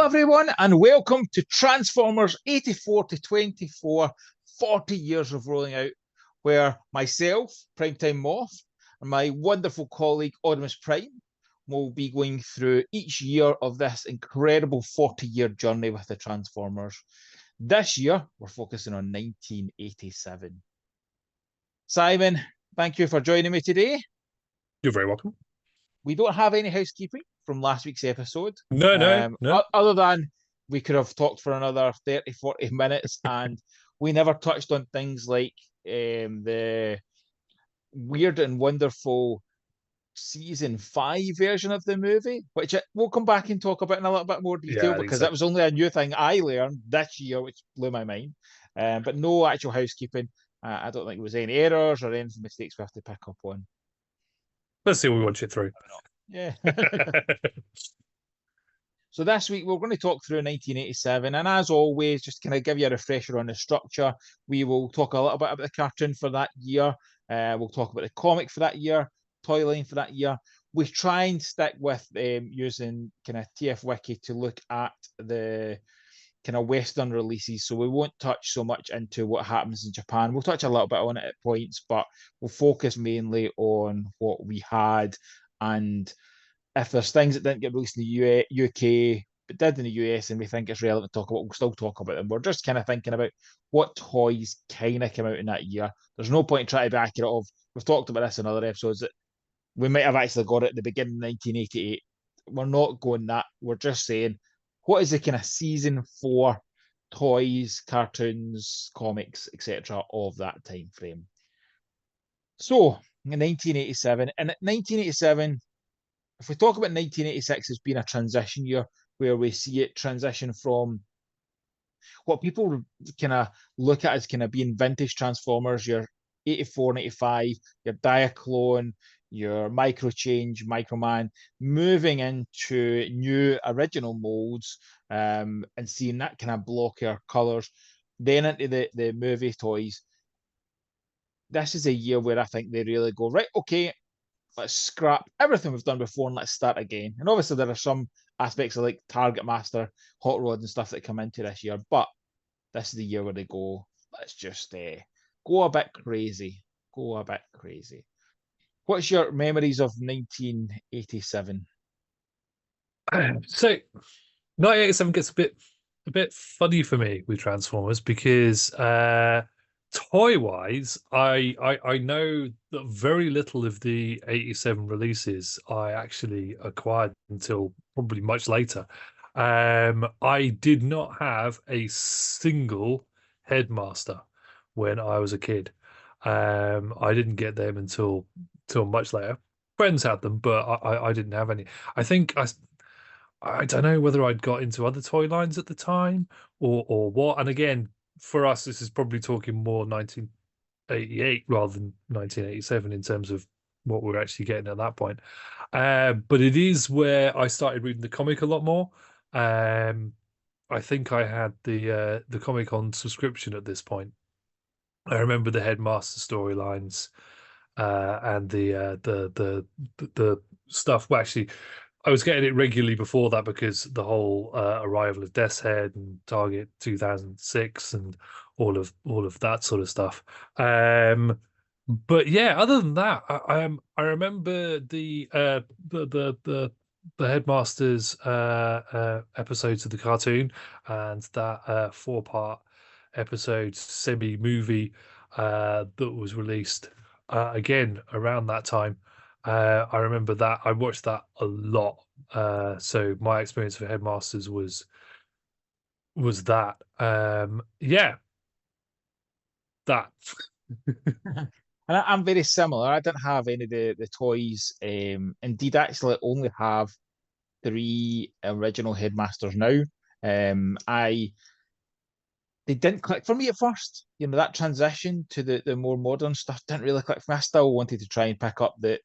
everyone, and welcome to Transformers 84 to 24, 40 years of rolling out, where myself, Primetime Moth, and my wonderful colleague, Audimus Prime, will be going through each year of this incredible 40-year journey with the Transformers. This year, we're focusing on 1987. Simon, thank you for joining me today. You're very welcome. We don't have any housekeeping from last week's episode. No. Other than we could have talked for another 30, 40 minutes, and we never touched on things like the weird and wonderful season 5 version of the movie, which we'll come back and talk about in a little bit more detail, because that was only a new thing I learned this year, which blew my mind. But no actual housekeeping. I don't think there was any errors or any mistakes we have to pick up on. Let's see what we watch it through. Yeah. So this week we're going to talk through 1987, and as always, just kind of give you a refresher on the structure. We will talk a little bit about the cartoon for that year. We'll talk about the comic for that year, toy line for that year. We try and stick with using kind of TF Wiki to look at the kind of Western releases, so we won't touch so much into what happens in Japan. We'll touch a little bit on it at points, but we'll focus mainly on what we had, and if there's things that didn't get released in the UK but did in the US and we think it's relevant to talk about, we'll still talk about them. We're just kind of thinking about what toys kind of came out in that year. There's no point in trying to be accurate of, we've talked about this in other episodes, that we might have actually got it at the beginning of 1988. We're not going that. We're just saying, what is the kind of season 4 toys, cartoons, comics, etc. of that time frame? So, in 1987, and at 1987, if we talk about 1986 as being a transition year, where we see it transition from what people kind of look at as kind of being vintage Transformers, your 84 and 85, your Diaclone, your Micro Change, Microman, moving into new original molds, and seeing that kind of blockier colours, then into the movie toys. This is a year where I think they really go, right, okay, let's scrap everything we've done before and let's start again. And obviously there are some aspects of like Targetmaster, Hot Rod and stuff that come into this year, but this is the year where they go, let's just go a bit crazy. Go a bit crazy. What's your memories of 1987? So 1987 gets a bit funny for me with Transformers, because toy-wise, I know that very little of the 87 releases I actually acquired until probably much later. I did not have a single Headmaster when I was a kid. I didn't get them until much later. Friends had them, but I didn't have any. I think I don't know whether I'd got into other toy lines at the time or what. And again, for us, this is probably talking more 1988 rather than 1987 in terms of what we're actually getting at that point. But it is where I started reading the comic a lot more. I think I had the comic on subscription at this point. I remember the Headmaster storylines and the stuff. Well, actually, I was getting it regularly before that, because the whole arrival of Death's Head and Target 2006 and all of that sort of stuff. But yeah, other than that, I remember the Headmasters episodes of the cartoon, and that 4-part episode semi-movie that was released again around that time. I remember that. I watched that a lot. So my experience of Headmasters was that. Yeah, that. And I'm very similar. I didn't have any of the toys. Indeed, actually only have 3 original Headmasters now. They didn't click for me at first. You know, that transition to the more modern stuff didn't really click for me. I still wanted to try and pick up the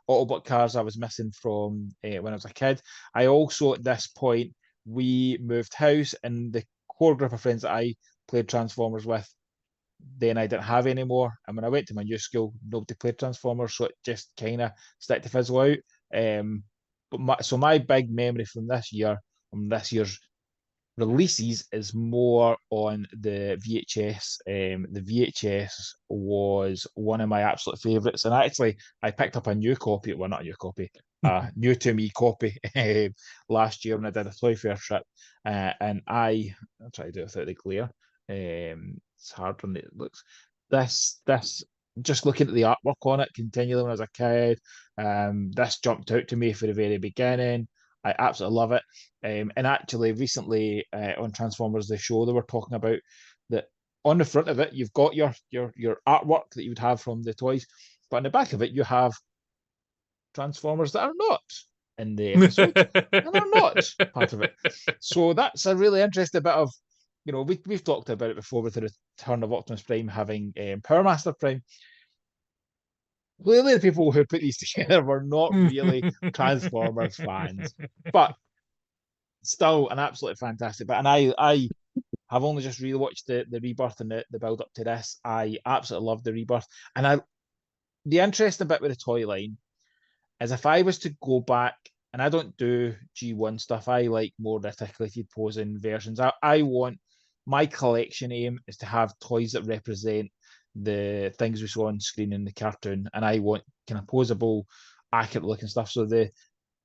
Autobot cars I was missing from when I was a kid. I also, at this point, we moved house, and the core group of friends that I played Transformers with, then I didn't have any more. And when I went to my new school, nobody played Transformers, so it just kind of started to fizzle out. So my big memory from this year, from this year's releases is more on the VHS. The VHS was one of my absolute favourites, and actually I picked up a new copy. Well, not a new copy, a new to me copy last year when I did a Toy Fair trip, and I'll try to do it without the glare. It's hard when it looks. This just looking at the artwork on it continually when I was a kid, this jumped out to me for the very beginning. I absolutely love it. And actually, recently on Transformers the show, they were talking about that on the front of it, you've got your artwork that you would have from the toys, but on the back of it, you have Transformers that are not in the episode and are not part of it. So that's a really interesting bit of, we've talked about it before with the return of Optimus Prime having Power Master Prime. Clearly, the people who put these together were not really Transformers fans, but still an absolutely fantastic bit. And I have only just rewatched the rebirth and the build up to this. I absolutely love the rebirth. And the interesting bit with the toy line is if I was to go back, and I don't do G1 stuff, I like more articulated posing versions. I want my collection aim is to have toys that represent the things we saw on screen in the cartoon, and I want kind of posable, accurate looking stuff. So the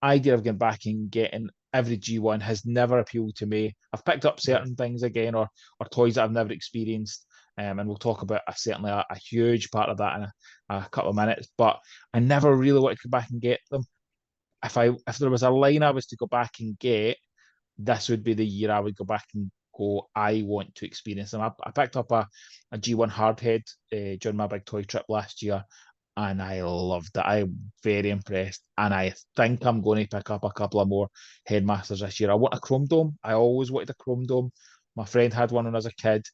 idea of going back and getting every G1 has never appealed to me. I've picked up certain things again, or toys that I've never experienced, and we'll talk about certainly a huge part of that in a couple of minutes. But I never really wanted to go back and get them. If there was a line I was to go back and get, this would be the year I would go back and go, I want to experience them. I picked up a G1 hardhead during my big toy trip last year, and I loved it. I'm very impressed, and I think I'm going to pick up a couple of more Headmasters this year. I want a Chrome Dome. I always wanted a Chrome Dome. My friend had one when I was a kid.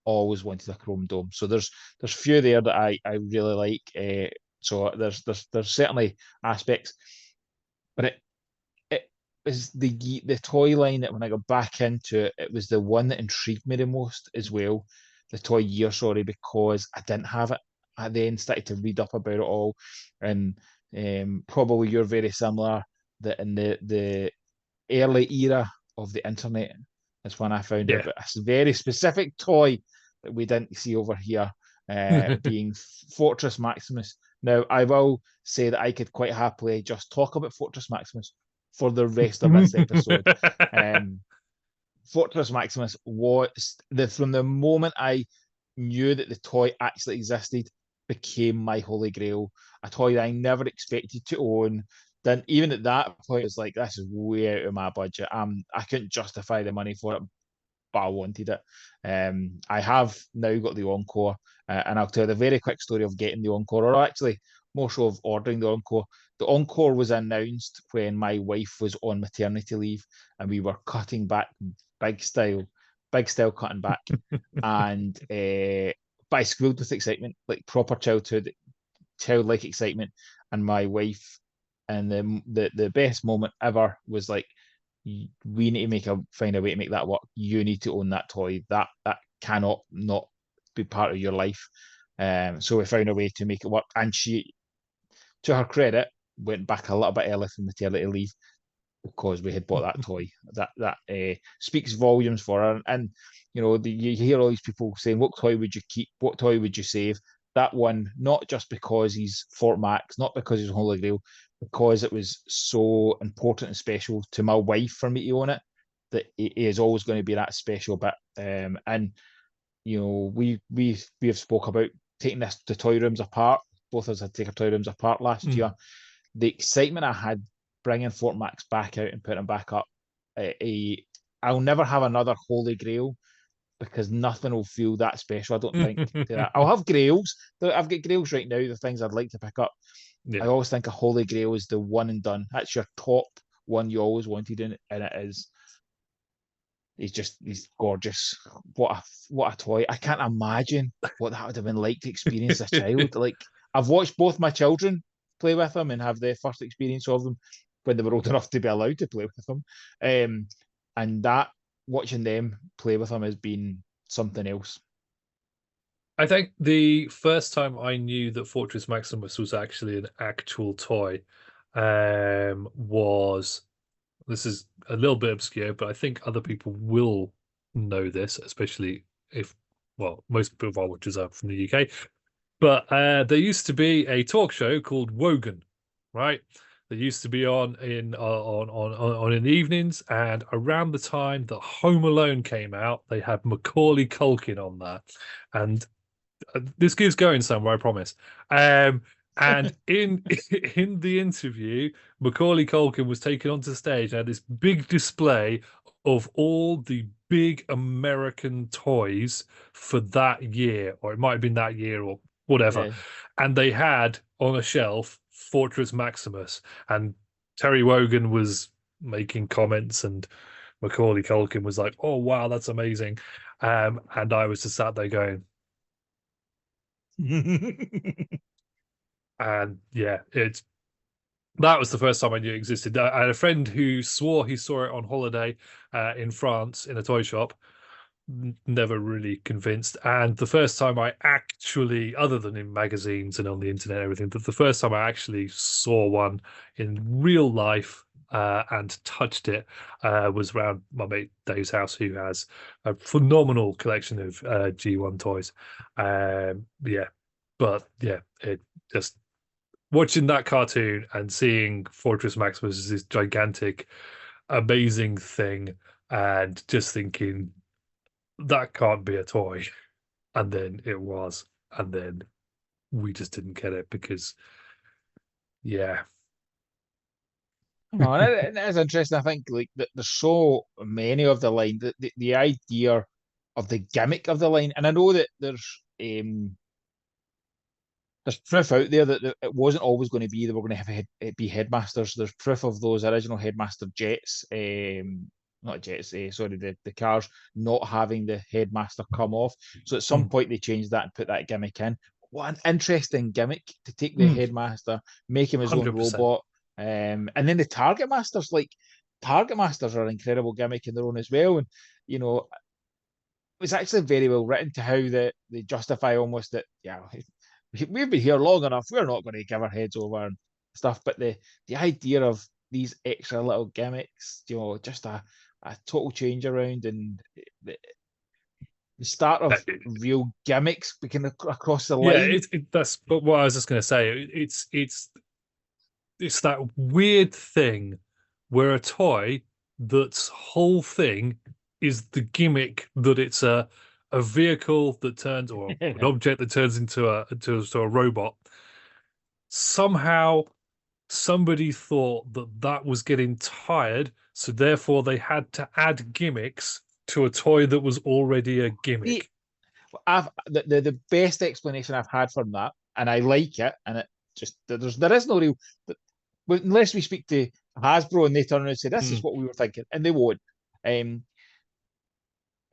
Always wanted a Chrome Dome. So there's a few there that I really like. So there's certainly aspects, but it was the toy line that when I got back into it, it was the one that intrigued me the most as well. The toy year, sorry, because I didn't have it. I then started to read up about it all, and probably you're very similar. That in the early era of the internet is when I found out about a very specific toy that we didn't see over here, being Fortress Maximus. Now, I will say that I could quite happily just talk about Fortress Maximus for the rest of this episode. Fortress Maximus was from the moment I knew that the toy actually existed, became my holy grail. A toy that I never expected to own. Then even at that point, it was like, this is way out of my budget. I couldn't justify the money for it, but I wanted it. I have now got the Encore, and I'll tell the very quick story of getting the Encore, or actually more so of ordering the Encore. The Encore was announced when my wife was on maternity leave, and we were cutting back big style cutting back, and but I squealed with excitement, like proper childlike excitement, and my wife. And the best moment ever was like, we need to find a way to make that work. You need to own that toy. That cannot not be part of your life. So we found a way to make it work. And she, to her credit, went back a little bit early from maternity leave because we had bought that toy. That speaks volumes for her. And you hear all these people saying, "What toy would you keep? What toy would you save?" That one, not just because he's Fort Max, not because he's Holy Grail, because it was so important and special to my wife for me to own it, that it is always going to be that special bit. And we have spoke about taking this to toy rooms apart. Both of us had taken toy rooms apart last year. The excitement I had bringing Fort Max back out and putting him back up. I'll never have another Holy Grail because nothing will feel that special. I don't think that. I'll have Grails. I've got Grails right now, the things I'd like to pick up. I always think a Holy Grail is the one and done. That's your top one you always wanted, and it is. He's gorgeous. What a toy. I can't imagine what that would have been like to experience as a child. Like, I've watched both my children play with them and have their first experience of them when they were old enough to be allowed to play with them. And that watching them play with them has been something else. I think the first time I knew that Fortress Maximus was actually an actual toy was This is a little bit obscure, but I think other people will know this, especially if, well, most people of our watchers are from the UK. But there used to be a talk show called Wogan, right? That used to be on in the evenings, and around the time that Home Alone came out, they had Macaulay Culkin on that, and this keeps going somewhere, I promise. And in in the interview, Macaulay Culkin was taken onto stage and had this big display of all the big American toys for that year, or it might have been that year or whatever. Yeah. And they had on a shelf Fortress Maximus, and Terry Wogan was making comments, and Macaulay Culkin was like, "Oh wow, that's amazing," and I was just sat there going, and yeah, that was the first time I knew it existed. I had a friend who swore he saw it on holiday in France in a toy shop. Never really convinced. And the first time I actually, other than in magazines and on the internet and everything, the first time I actually saw one in real life and touched it was around my mate Dave's house, who has a phenomenal collection of G1 toys. Yeah, but yeah, it just watching that cartoon and seeing Fortress Maximus as this gigantic, amazing thing, and just thinking that can't be a toy. And then it was, and then we just didn't get it because, yeah. No, and it is interesting. I think like that there's so many of the line, the idea of the gimmick of the line, and I know that there's proof out there that it wasn't always going to be they were going to have be headmasters. There's proof of those original headmaster jets, not jets, sorry, the cars not having the headmaster come off. So at some Mm, point they changed that and put that gimmick in. What an interesting gimmick to take the mm, headmaster, make him his own 100%. robot, and then the target masters. Like target masters are an incredible gimmick in their own as well, and you know it's actually very well written to how they justify almost that, yeah, we've been here long enough, we're not going to give our heads over and stuff. But the idea of these extra little gimmicks, just a total change around, and the start Uh, of real gimmicks becoming across the Yeah, line. that's but what I was just going to say. It's that weird thing where a toy that's whole thing is the gimmick that it's a vehicle that turns, or an object that turns into a robot. Somehow somebody thought that that was getting tired, so therefore they had to add gimmicks to a toy that was already a See, gimmick. the best explanation I've had from that, and I like it, and it just there is no real, unless we speak to Hasbro and they turn around and say this is Mm, what we were thinking, and they won't. And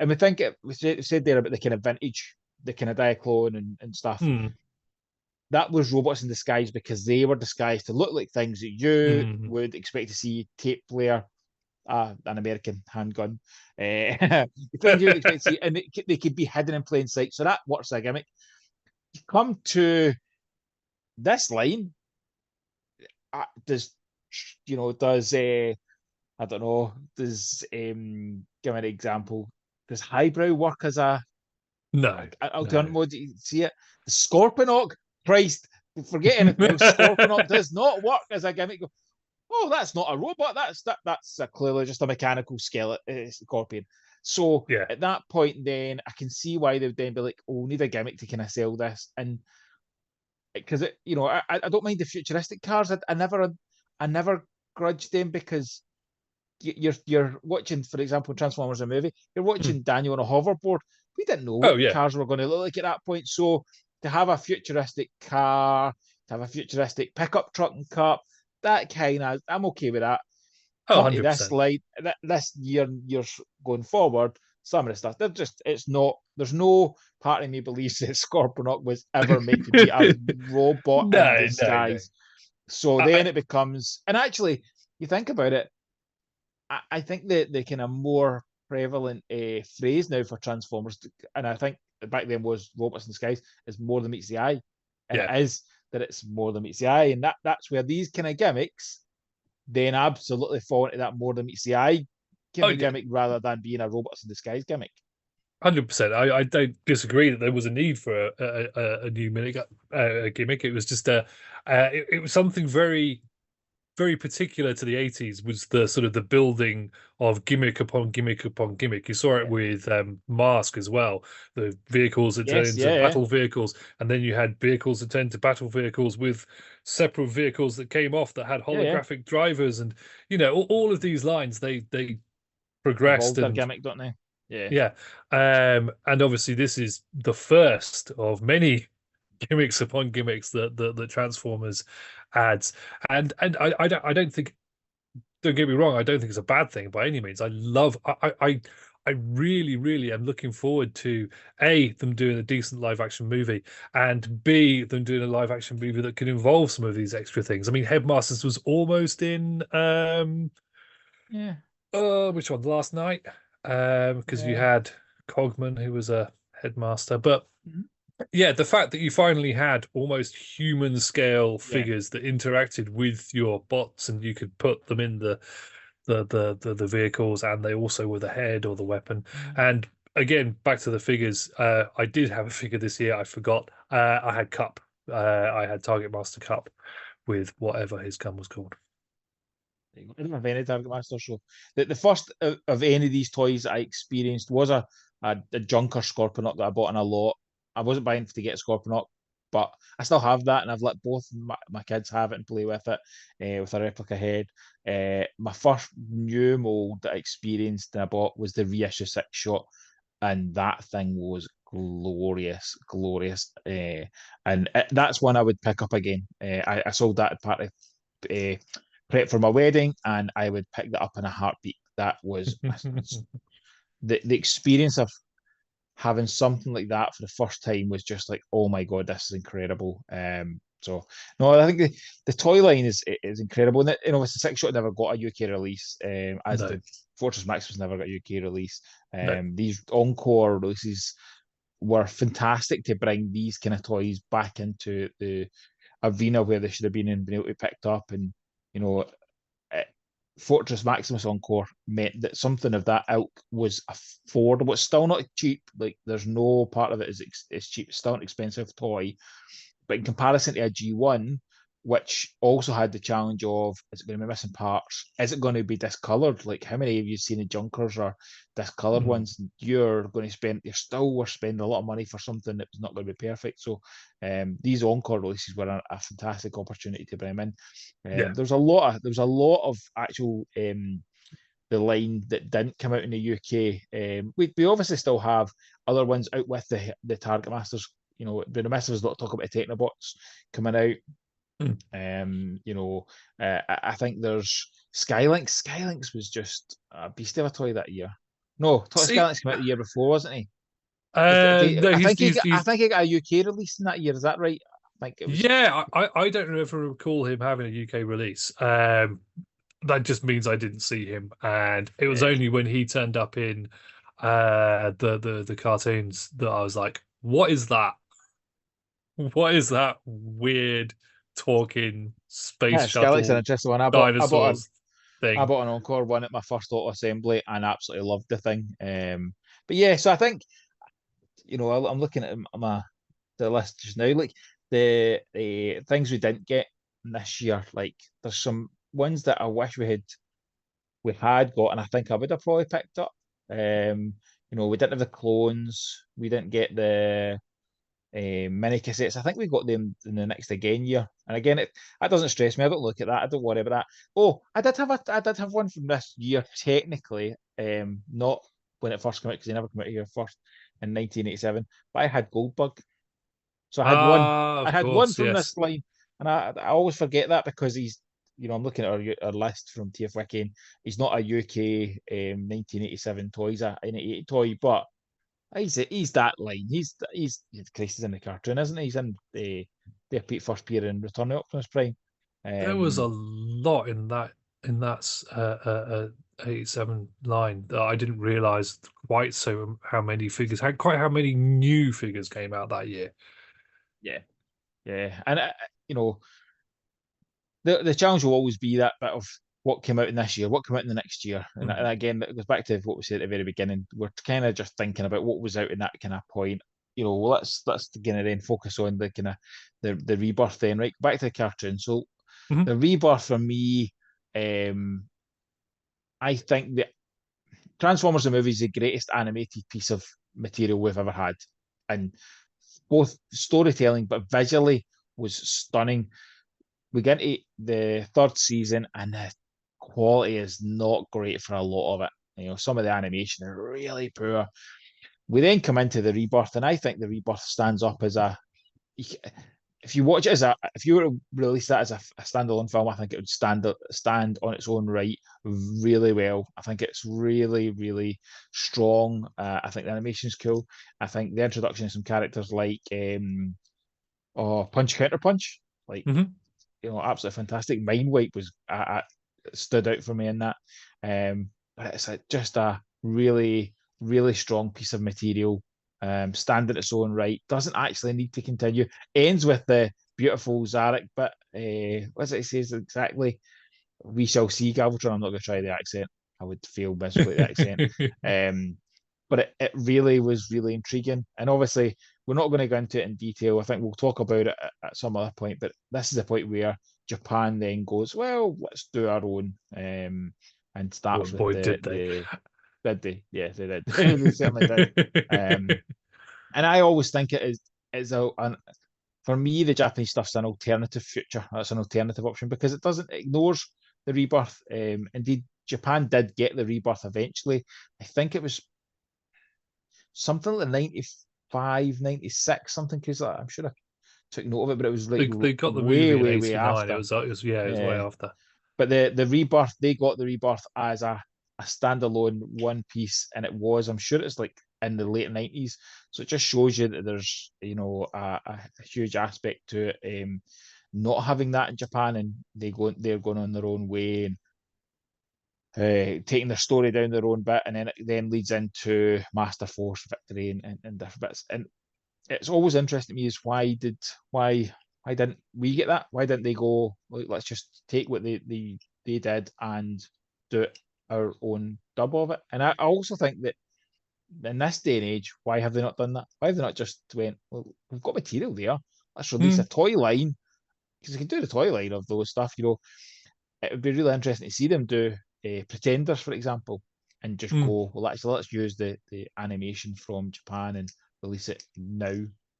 we think we said there about the kind of vintage, the kind of Diaclone and stuff. mm, That was robots in disguise because they were disguised to look like things that you mm. would expect to see tape player, an American handgun, things you would expect to see, and they could be hidden in plain sight. So that works as a gimmick. You come to this line, does I don't know, give me an example. Does highbrow work as a No, alternate no. mode? You see it? The Scorponok, Christ, forget anything else. Scorponok does not work as a gimmick. Oh, that's not a robot. That's clearly just a mechanical skeleton, scorpion. So Yeah, at that point, then I can see why they would then be like, "Oh, we need a gimmick to kind of sell this." And because I don't mind the futuristic cars. I never grudged them because you're watching, for example, Transformers a movie. You're mm. watching Daniel on a hoverboard. We didn't know Oh what yeah. cars were going to look like at that point. So to have a futuristic car, to have a futuristic pickup truck and cup, that kind of, I'm okay with that. Oh, Come to this 100%. light, this years going forward, some of the stuff, it's not, there's no part of me believes that Scorponok was ever meant to be a robot in No, no, no. disguise. So I then it becomes, and actually, you think about it, I think the kind of more prevalent phrase now for Transformers, and I think back then was robots in disguise, is more than meets the eye, and it yeah. is that it's more than meets the eye, and that's where these kind of gimmicks then absolutely fall into that more than meets the eye Oh, kind of gimmick rather than being a robots in disguise gimmick. 100%. I don't disagree that there was a need for a new gimmick. It was just it was something very very particular to the 80s, was the sort of the building of gimmick upon gimmick upon gimmick. You saw it Yeah. with Mask as well, the vehicles that turned Yes, into yeah, battle vehicles, and then you had vehicles that turned to battle vehicles with separate vehicles that came off that had yeah, yeah. holographic drivers, and all of these lines they progressed. Evolved their And gimmick, don't they? Yeah. yeah, and obviously this is the first of many gimmicks upon gimmicks that Transformers adds. And I don't think, don't get me wrong, I don't think it's a bad thing by any means. I really, really am looking forward to them doing a decent live action movie, and B, them doing a live action movie that can involve some of these extra things. I mean, Headmasters was almost in Yeah. which one, Last Night? Because you Yeah. had Cogman, who was a headmaster. But Mhm. yeah, the fact that you finally had almost human scale Yeah. figures that interacted with your bots, and you could put them in the vehicles, and they also were the head or the weapon. Yeah. And again, back to the figures, I did have a figure this year. I forgot. I had Cup. I had Target Master Cup with whatever his gun was called. I didn't have any Target Master, so the first of any of these toys I experienced was a junker Scorponok that I bought in a lot. I wasn't buying to get a Scorponok, but I still have that, and I've let both my kids have it and play with it with a replica head. My first new mold that I experienced and I bought was the reissue 6-shot, and that thing was glorious, glorious. And that's one I would pick up again. I sold that as part of prep for my wedding, and I would pick that up in a heartbeat. That was the experience of having something like that for the first time was just like, oh my god, this is incredible. So no, I think the toy line is incredible. And it's the 6-shot never got a UK release, as No, the Fortress Maximus never got a UK release. no. These encore releases were fantastic to bring these kind of toys back into the arena where they should have been and been able to be picked up. And you know, Fortress Maximus Encore meant that something of that ilk was affordable. It's still not cheap. Like there's no part of it is cheap. It's still an expensive toy, but in comparison to a G1, which also had the challenge of, is it going to be missing parts? Is it going to be discolored? Like how many of you seen the junkers or discolored Mm. ones? You're still were spending a lot of money for something that was not going to be perfect. So these encore releases were a fantastic opportunity to bring them in. Yeah. There was a lot of actual the line that didn't come out in the UK. We obviously still have other ones out with the Target Masters. The Masters not talk about the Technobots coming out. Mm. I think there's Skylinks. Skylinks was just a beast of a toy that year. No, See, Skylinks came out the year before, wasn't he? no, I think I he's think he got a UK release in that year. Is that right? I think it was. yeah. I don't ever recall him having a UK release. That just means I didn't see him, and it was Yeah. only when he turned up in the cartoons that I was like, "What is that? What is that weird talking space Yeah, Skylinks an shuttle interesting one. dinosaurs I thing?" bought an Encore one at my first auto assembly and absolutely loved the thing. But yeah, so I think I'm looking at the list just now. Like the things we didn't get this year. Like there's some ones that I wish we had got, and I think I would have probably picked up. We didn't have the clones. We didn't get the mini cassettes. I think we got them in the next again year. And again, that doesn't stress me. I don't look at that. I don't worry about that. Oh, I did have one from this year technically. Not when it first came out because they never came out here first in 1987. But I had Goldbug, so I had one. Ah, I of had one course, from yes. this line, and I always forget that because he's. I'm looking at our list from TF Wiki. And he's not a UK 1987 toy. He's a 1980 toy, but he's that line. Christ, he's in the cartoon, isn't he? He's in the Pete first appear in Return of Optimus Prime. There was a Um, lot in that 87 line that I didn't realize quite so how many figures, quite how many new figures came out that year. yeah, yeah, and you know the challenge will always be that bit of what came out in this year, what came out in the next year, and again, that goes back to what we said at the very beginning. We're kind of just thinking about what was out in that kind of point. Let's kind of then focus on the kind of the rebirth then, right? Back to the cartoon. So the rebirth for me, I think the Transformers the movie is the greatest animated piece of material we've ever had, and both storytelling but visually was stunning. We get into the third season, and the quality is not great for a lot of it. Some of the animation is really poor. We then come into the rebirth, and I think the rebirth stands up as if you watch it if you were to release that as a standalone film, I think it would stand on its own right really well. I think it's really, really strong. I think the animation's cool. I think the introduction of some characters like Punch Counter Punch, like absolutely fantastic. Mindwipe was stood out for me in that. But it's just a really, really strong piece of material. Stand in its own right. Doesn't actually need to continue. Ends with the beautiful Zarek, but what does it say exactly? We shall see, Galvatron. I'm not going to try the accent. I would fail miserably at the accent. But it really was really intriguing. And obviously, we're not going to go into it in detail. I think we'll talk about it at some other point. But this is the point where Japan then goes, well, let's do our own, and starts with did they? Did they? Yes, they did. They certainly did. And I always think it is for me, the Japanese stuff's an alternative future. That's an alternative option because it ignores the rebirth. Indeed, Japan did get the rebirth eventually. I think it was something like 95, 96, something, because I'm sure I took note of it, but it was like they got the way, movie way, in way 89. after. It was way after. But the rebirth, they got the rebirth as a standalone one piece, and it was, I'm sure it's like in the late 90s. So it just shows you that there's a huge aspect to it. Not having that in Japan, and they're going on their own way and taking their story down their own bit, and then it then leads into Master Force Victory and different bits. And it's always interesting to me is why didn't we get that? Why didn't they go, let's just take what they did and do it our own dub of it? And I also think that in this day and age, why have they not done that? Why have they not just went, well, we've got material there, let's release a toy line, because they can do the toy line of those stuff. It would be really interesting to see them do Pretenders, for example, and just go, well, actually, let's use the animation from Japan and release it now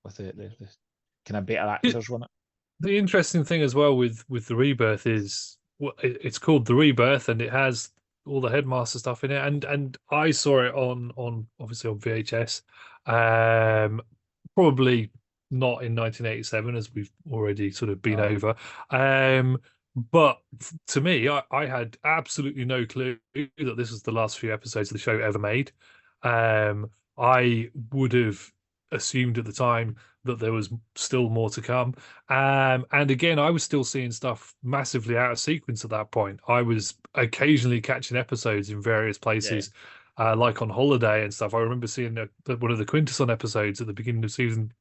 with the kind of better actors on it. The interesting thing as well with the rebirth is it's called the rebirth, and it has all the Headmaster stuff in it. And I saw it on obviously on VHS, probably not in 1987, as we've already sort of been over. But to me, I had absolutely no clue that this was the last few episodes of the show ever made. I would have assumed at the time that there was still more to come. And again, I was still seeing stuff massively out of sequence at that point. I was occasionally catching episodes in various places, like on holiday and stuff. I remember seeing one of the Quintesson episodes at the beginning of season,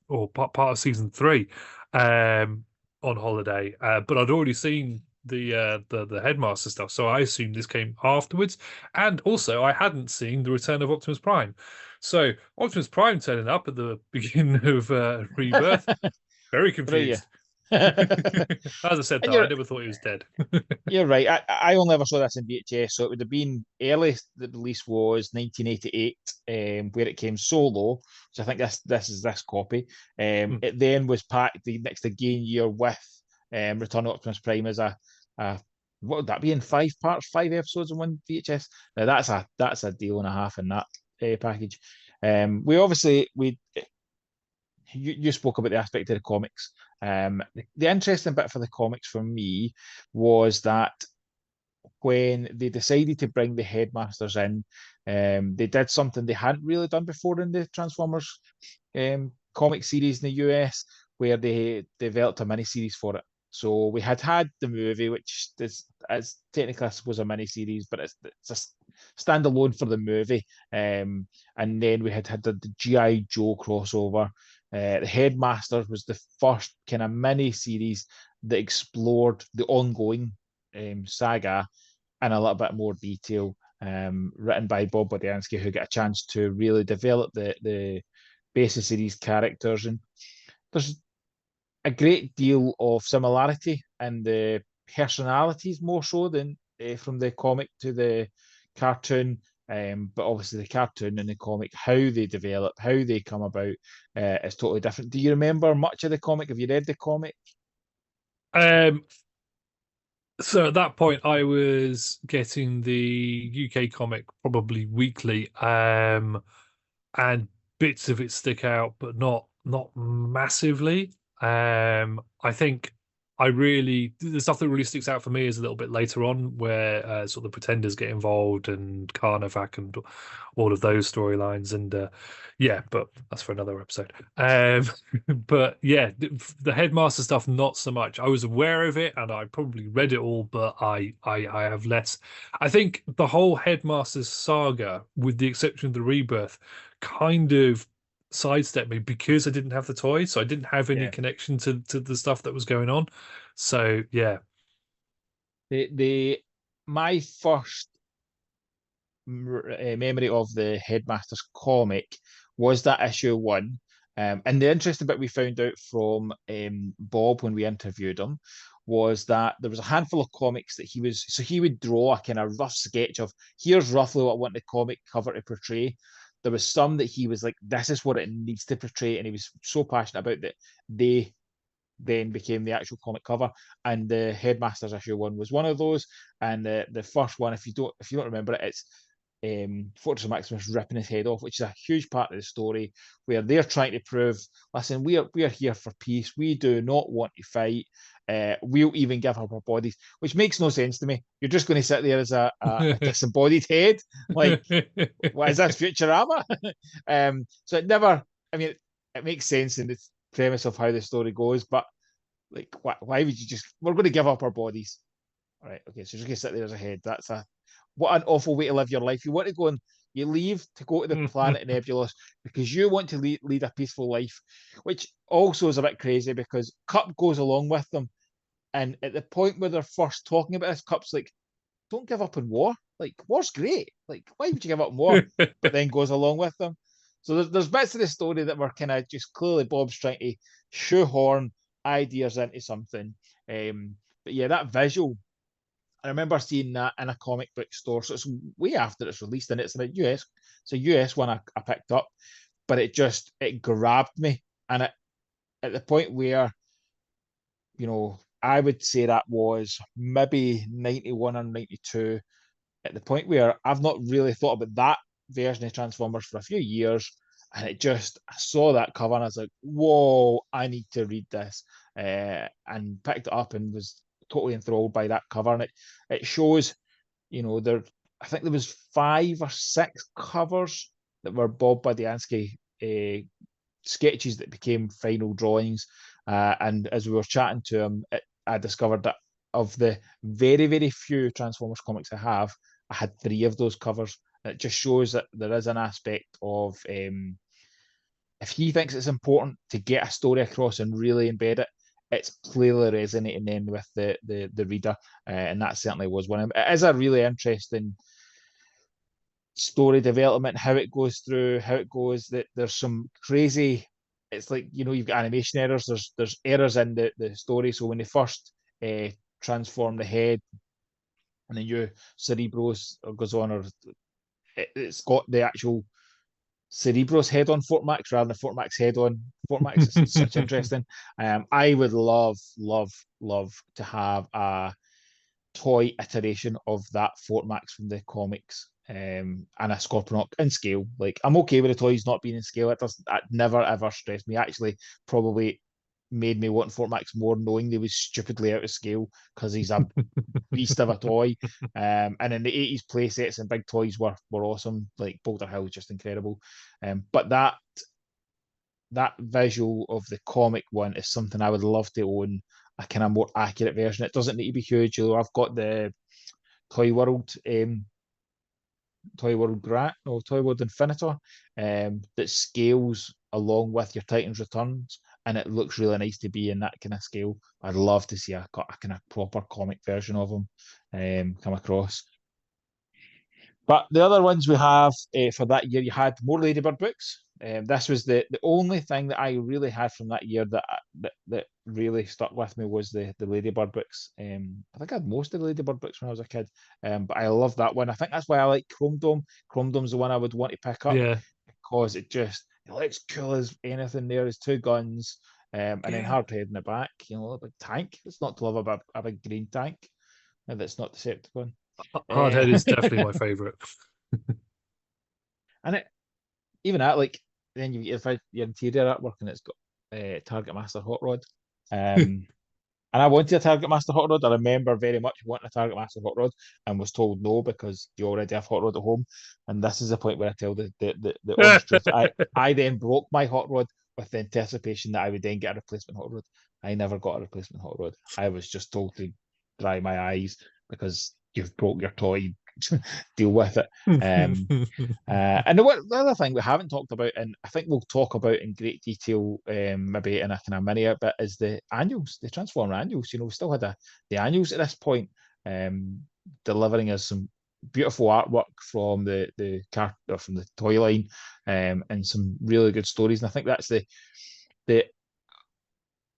or part of season 3, on holiday. But I'd already seen the Headmaster stuff, so I assumed this came afterwards. And also, I hadn't seen the return of Optimus Prime. So Optimus Prime turning up at the beginning of Rebirth, very confused. As I said, though, I never thought he was dead. You're right. I only ever saw this in VHS, so it would have been earliest the release was 1988, where it came solo. So I think this is this copy. It then was packed the next again year with Return of Optimus Prime as a what would that be in 5 parts, 5 episodes in one VHS? Now that's a deal and a half in that package. You spoke about the aspect of the comics. The interesting bit for the comics for me was that when they decided to bring the Headmasters in, they did something they hadn't really done before in the Transformers comic series in the US, where they developed a mini-series for it. So we had the movie, which is technically, I suppose, a mini-series, but it's a standalone for the movie. And then we had the G.I. Joe crossover. The Headmasters was the first kind of mini-series that explored the ongoing saga in a little bit more detail, written by Bob Budiansky, who got a chance to really develop the basis of these characters. And there's a great deal of similarity in the personalities, more so than from the comic to the cartoon. But obviously, the cartoon and the comic, how they develop, how they come about, is totally different. Do you remember much of the comic? Have you read the comic? Um, so at that point, I was getting the UK comic probably weekly, and bits of it stick out, but not massively. I think the stuff that really sticks out for me is a little bit later on, where sort of the Pretenders get involved and Carnivak and all of those storylines, and yeah, but that's for another episode. But yeah, the Headmaster stuff, not so much. I was aware of it, and I probably read it all, but I have less. I think the whole Headmasters saga, with the exception of the Rebirth, kind of sidestepped me because I didn't have the toy, so I didn't have any Yeah. connection to the stuff that was going on. So yeah. The my first memory of the Headmasters comic was that issue one. And the interesting bit we found out from Bob when we interviewed him was that there was a handful of comics that he would draw a kind of rough sketch of, here's roughly what I want the comic cover to portray. There was some that he was like, this is what it needs to portray, and he was so passionate about that they then became the actual comic cover. And the Headmasters issue one was one of those. And the first one, if you don't remember it, it's Fortress of Maximus ripping his head off, which is a huge part of the story, where they're trying to prove, listen, we are here for peace. We do not want to fight. We'll even give up our bodies, which makes no sense to me. You're just going to sit there as a disembodied head. Like, what is this, Futurama? So it never, I mean, it makes sense in the premise of how the story goes, but like, why would you just, we're going to give up our bodies? All right, okay, so you're just going to sit there as a head. What an awful way to live your life. You want to go and you leave to go to the planet Nebulous because you want to lead a peaceful life, which also is a bit crazy because Cup goes along with them. And at the point where they're first talking about this, Cup's like, don't give up on war. Like, war's great. Like, why would you give up on war? But then goes along with them. So there's bits of the story that were kind of just clearly Bob's trying to shoehorn ideas into something. But yeah, that visual, I remember seeing that in a comic book store. So it's way after it's released, and it's a US one I picked up, but it grabbed me. And at the point where, I would say that was maybe 91 or 92, at the point where I've not really thought about that version of Transformers for a few years. And I saw that cover and I was like, whoa, I need to read this. And picked it up and was totally enthralled by that cover. And it shows, I think there was 5 or 6 covers that were Bob Budiansky sketches that became final drawings. And as we were chatting to him, I discovered that of the very, very few Transformers comics I have, I had 3 of those covers. It just shows that there is an aspect of, if he thinks it's important to get a story across and really embed it, it's clearly resonating then with the reader, and that certainly was one of them. It is a really interesting story development, how it goes through, how it goes. That there's some crazy. It's like, you've got animation errors. There's errors in the story. So when they first transform the head, and then your Cerebros goes on, or it's got the actual Cerebros head on Fort Max rather than Fort Max head on Fort Max. It's such interesting. I would love to have a toy iteration of that Fort Max from the comics, and a Scorponok in scale. Like, I'm okay with the toys not being in scale. That never ever stressed me. Actually, probably made me want Fort Max more, knowing they was stupidly out of scale, because he's a beast of a toy. And in the 80s, play sets and big toys were awesome. Like Boulder Hill was just incredible. But that visual of the comic one is something I would love to own, a kind of more accurate version. It doesn't need to be huge. I've got the Toy World Toy World Infinitor, that scales along with your Titans Returns, and it looks really nice to be in that kind of scale. I'd love to see a kind of proper comic version of them come across. But the other ones we have for that year, you had more Ladybird books. This was the only thing that I really had from that year that really stuck with me was the Ladybird books. I think I had most of the Ladybird books when I was a kid, but I love that one. I think that's why I like Chrome Dome. Chrome Dome's the one I would want to pick up Yeah. because it looks cool as anything. There is two guns, and then Yeah. hard head in the back. You know, a big tank. It's not to love about a big green tank. That's not Decepticon. Hardhead is definitely Uh, my favorite. and even that, like, then you if your interior artwork and it's got Target Master Hot Rod. Um, and I wanted a Target Master Hot Rod. I remember very much wanting a Target Master Hot Rod and was told no because you already have Hot Rod at home. And this is the point where I tell the honest truth. I then broke my Hot Rod with the anticipation that I would then get a replacement Hot Rod. I never got a replacement Hot Rod. I was just told to dry my eyes because you've broke your toy. Deal with it. And the other thing we haven't talked about, and I think we'll talk about in great detail, maybe in a kind of mini bit, is the annuals, the Transformer annuals. You know, we still had the annuals at this point, delivering us some beautiful artwork from the car or from the toy line, and some really good stories. And I think that's the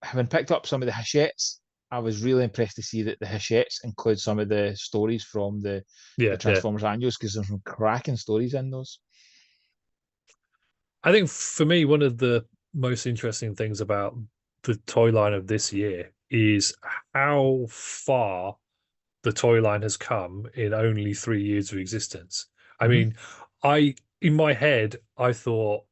having picked up some of the Hachettes, I was really impressed to see that the Hachettes include some of the stories from the Yeah. Transformers annuals because there's some cracking stories in those. I think for me, one of the most interesting things about the toy line of this year is how far the toy line has come in only 3 years of existence. I Mm-hmm. mean, I in my head, I thought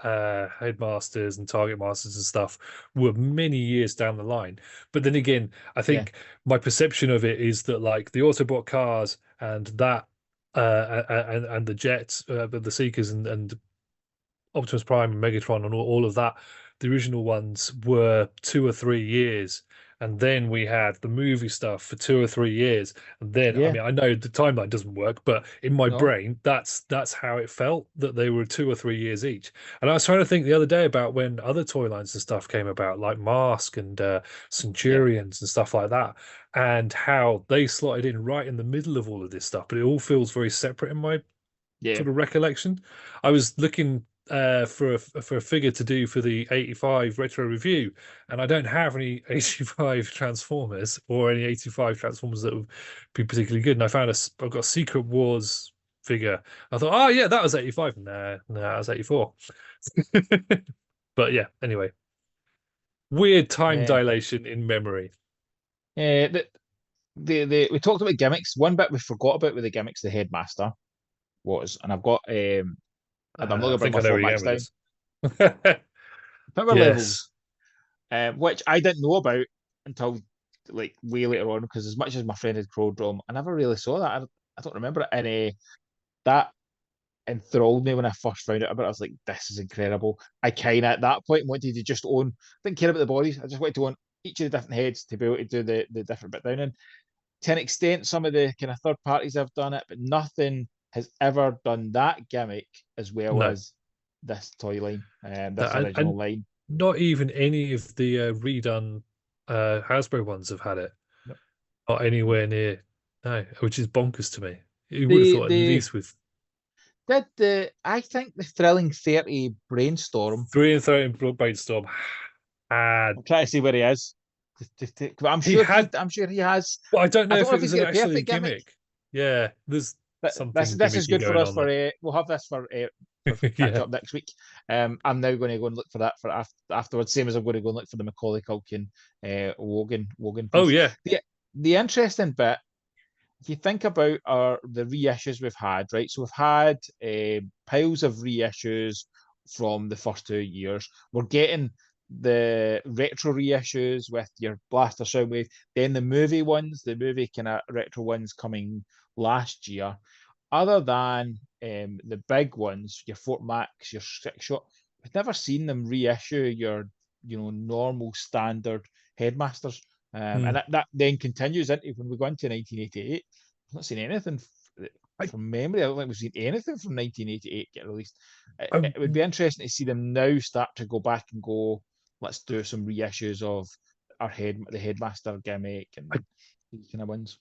Headmasters and Targetmasters and stuff were many years down the line. But then again, I Yeah, think my perception of it is that like the Autobot cars and that and the jets, the Seekers and Optimus Prime and Megatron and all of that, the original ones were 2 or 3 years. And then we had the movie stuff for 2 or 3 years. And then, I yeah, mean, I know the timeline doesn't work, but in my no, brain, that's how it felt that they were 2 or 3 years each. And I was trying to think the other day about when other toy lines and stuff came about, like Mask and yeah, Centurions and stuff like that, and how they slotted in right in the middle of all of this stuff. But it all feels very separate in my yeah, sort of recollection. I was looking for a figure to do for the 85 retro review, and I don't have any 85 Transformers or any 85 Transformers that would be particularly good. And I found I've got a Secret Wars figure. I thought, oh yeah, that was 85. Nah, that was 84. But yeah, anyway, weird time yeah. dilation in memory. The, we talked about gimmicks. One bit we forgot about with the gimmicks, the headmaster was, and I've got I'm not going I to bring think my I know four where you're max going down. with this. Power Yes. levels, which I didn't know about until like way later on, because as much as my friend had Crodrome, I never really saw that. I don't remember it. And that enthralled me when I first found out about it. I was like, this is incredible. I kind of at that point wanted to just own, didn't care about the bodies. I just wanted to own each of the different heads to be able to do the different bit down. And to an extent, some of the kind of third parties have done it, but nothing has ever done that gimmick as well No. as this toy line, this And original line. not even any of the redone Hasbro ones have had it. No, Not no. anywhere near. No, which is bonkers to me. You would have The thought at the least with did the I think the Thrilling 30 brainstorm. 3 and 13 Brainstorm had. I'm trying to see where he is. He had. I'm sure he has. Well, I don't I know don't if know it if he's was got a actually a perfect gimmick. gimmick. Yeah, there's But something this is gimmicky good for going us on for there. we'll have this for catch Yeah. up next week. I'm now going to go and look for that for afterwards. Same as I'm going to go and look for the Macaulay Culkin Wogan Oh piece. yeah. The interesting bit, if you think about the reissues we've had, right? So we've had piles of reissues from the first 2 years. We're getting the retro reissues with your Blaster Soundwave, then the movie ones, the movie kind of retro ones coming last year. Other than the big ones, your Fort Max, your Six Shot, we've never seen them reissue your, normal standard Headmasters. Hmm. And that then continues into when we go into 1988. I've not seen anything I, from memory. I don't think we've seen anything from 1988 get released. I It would be interesting to see them now start to go back and go. let's do some reissues of the Headmaster gimmick and these kind of ones.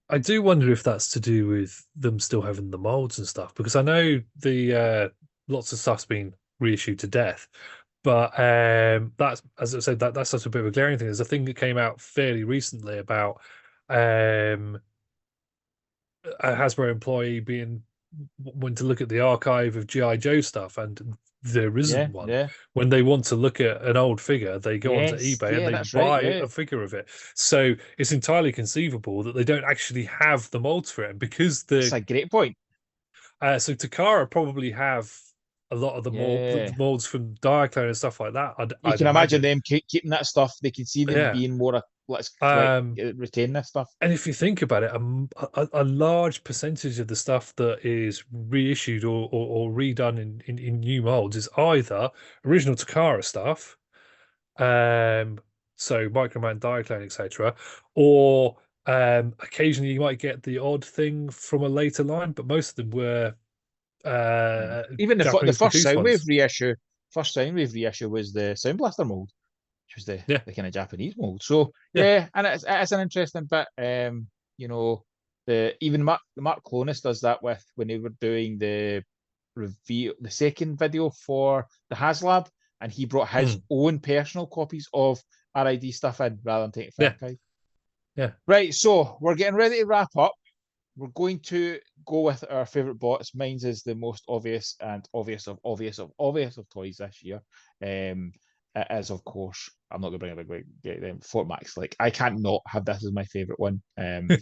I do wonder if that's to do with them still having the molds and stuff, because I know the lots of stuff's been reissued to death. But that's, as I said, that's such a bit of a glaring thing. There's a thing that came out fairly recently about a Hasbro employee being when to look at the archive of GI Joe stuff, and there Yeah, isn't one. yeah. When they want to look at an old figure, they go onto Yes, eBay and yeah, they that's right. buy Yeah, a figure of it. So it's entirely conceivable that they don't actually have the molds for it, and because it's a great point. so Takara probably have a lot of the Yeah. molds from Diaclone and stuff like that. You I'd can imagine imagine. them keeping that stuff. They can see them Yeah. being more, let's collect, Um, retain this stuff. and if you think about it, a large percentage of the stuff that is reissued or redone in new molds is either original Takara stuff, so Microman, Diaclone, etc., or occasionally you might get the odd thing from a later line, but most of them were Yeah. Even the Japanese first produced Soundwave ones. reissue, was the Sound Blaster mold, which was Yeah, the kind of Japanese mold. So yeah. yeah, and it's an interesting bit. You know, even Mark Clonis does that with when they were doing the review, the second video for the HasLab, and he brought his Mm, own personal copies of RID stuff in rather than taking from yeah, archive. yeah. Right, so we're getting ready to wrap up. We're going to go with our favorite bots. Mine's is the most obvious and obvious of toys this year. It is, of course, I'm not going to bring it up. Fort Max. Like, I can't not have this as my favorite one. And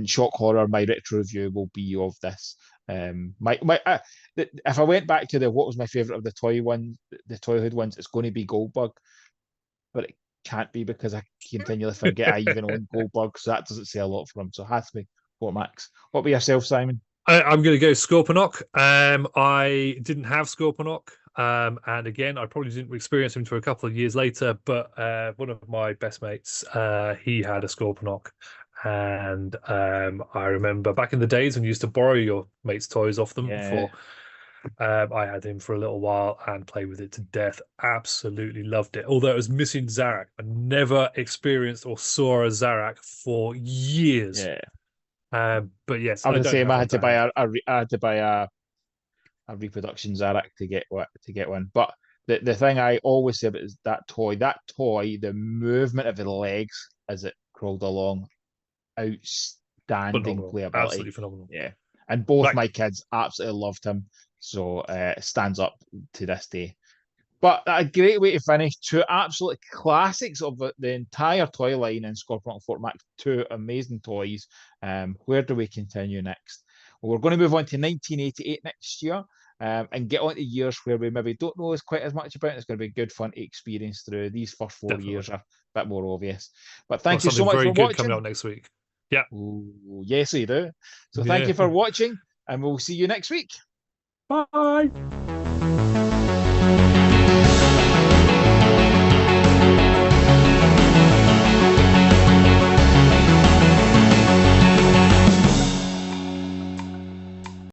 shock horror, my retro review will be of this. If I went back to what was my favorite of the the Toyhood ones, it's going to be Goldbug, but it can't be because I continually forget I even own Goldbug, so that doesn't say a lot for him. So it has to be Fort Max. What about yourself, Simon? I'm going to go Scorponok. I didn't have Scorponok. And again, I probably didn't experience him for a couple of years later, but one of my best mates, he had a Scorponok. And I remember back in the days when you used to borrow your mates' toys off them Yeah, for I had him for a little while and played with it to death. Absolutely loved it. Although it was missing Zarak. I never experienced or saw a Zarak for years. yeah. But yes, I I was the don't same. have I one had to to buy hand. I had to buy a reproduction Zarak to get one. But the thing I always say about is that toy, the movement of the legs as it crawled along, outstanding Phenomenal. playability. Absolutely phenomenal. Yeah, and both Like, my kids absolutely loved him. So it stands up to this day. But a great way to finish. Two absolute classics of the entire toy line in Scorpion and Fort Max. Two amazing toys. Where do we continue next? Well, we're going to move on to 1988 next year, and get on to years where we maybe don't know as quite as much about. It's going to be good fun to experience through. These first 4 years definitely. are a bit more obvious. But Got thank you so something much very for good coming watching. out next week. Yeah. Ooh, yes, we do. So thank Yeah. you for watching, and we'll see you next week. Bye.